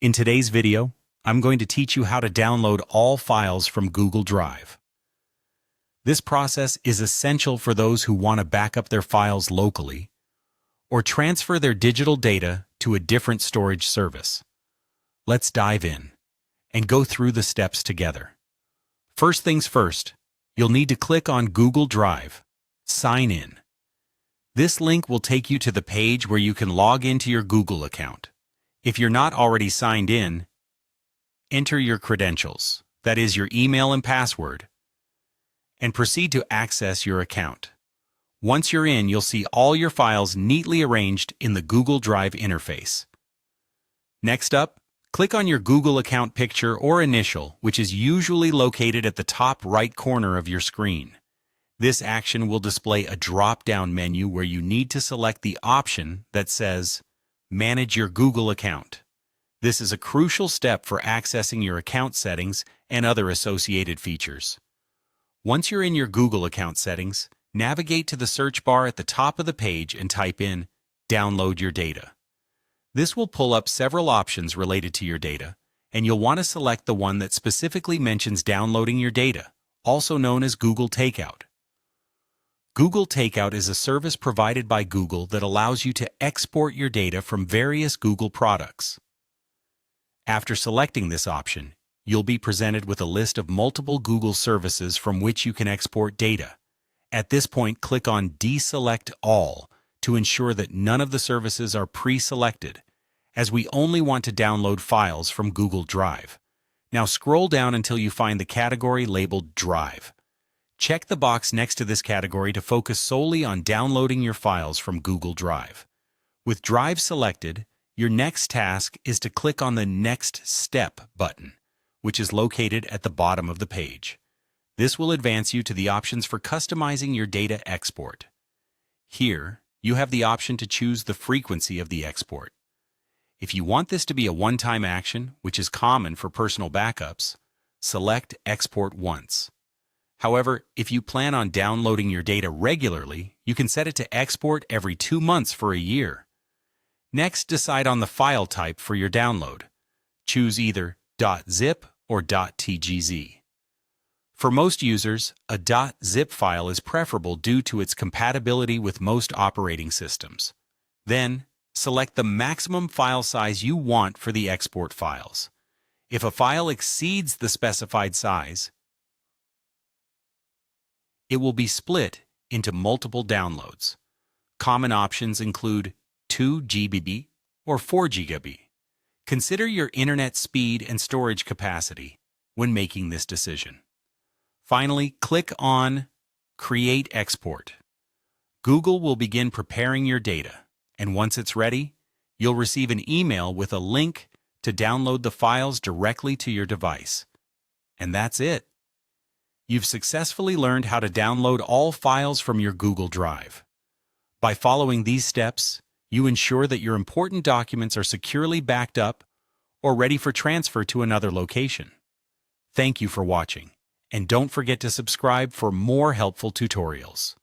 In today's video, I'm going to teach you how to download all files from Google Drive. This process is essential for those who want to back up their files locally or transfer their digital data to a different storage service. Let's dive in and go through the steps together. First things first, you'll need to click on Google Drive, Sign In. This link will take you to the page where you can log into your Google account. If you're not already signed in, enter your credentials, that is your email and password, and proceed to access your account. Once you're in, you'll see all your files neatly arranged in the Google Drive interface. Next up, click on your Google account picture or initial, which is usually located at the top right corner of your screen. This action will display a drop-down menu where you need to select the option that says Manage your Google account. This is a crucial step for accessing your account settings and other associated features. Once you're in your Google account settings, navigate to the search bar at the top of the page and type in Download your data. This will pull up several options related to your data, and you'll want to select the one that specifically mentions downloading your data, also known as Google Takeout. Google Takeout is a service provided by Google that allows you to export your data from various Google products. After selecting this option, you'll be presented with a list of multiple Google services from which you can export data. At this point, click on Deselect All to ensure that none of the services are pre-selected, as we only want to download files from Google Drive. Now scroll down until you find the category labeled Drive. Check the box next to this category to focus solely on downloading your files from Google Drive. With Drive selected, your next task is to click on the Next Step button, which is located at the bottom of the page. This will advance you to the options for customizing your data export. Here, you have the option to choose the frequency of the export. If you want this to be a one-time action, which is common for personal backups, select Export Once. However, if you plan on downloading your data regularly, you can set it to export every 2 months for a year. Next, decide on the file type for your download. Choose either .zip or .tgz. For most users, a .zip file is preferable due to its compatibility with most operating systems. Then, select the maximum file size you want for the export files. If a file exceeds the specified size, it will be split into multiple downloads. Common options include 2 GB or 4 GB. Consider your internet speed and storage capacity when making this decision. Finally, click on Create Export. Google will begin preparing your data, and once it's ready, you'll receive an email with a link to download the files directly to your device. And that's it. You've successfully learned how to download all files from your Google Drive. By following these steps, you ensure that your important documents are securely backed up or ready for transfer to another location. Thank you for watching, and don't forget to subscribe for more helpful tutorials.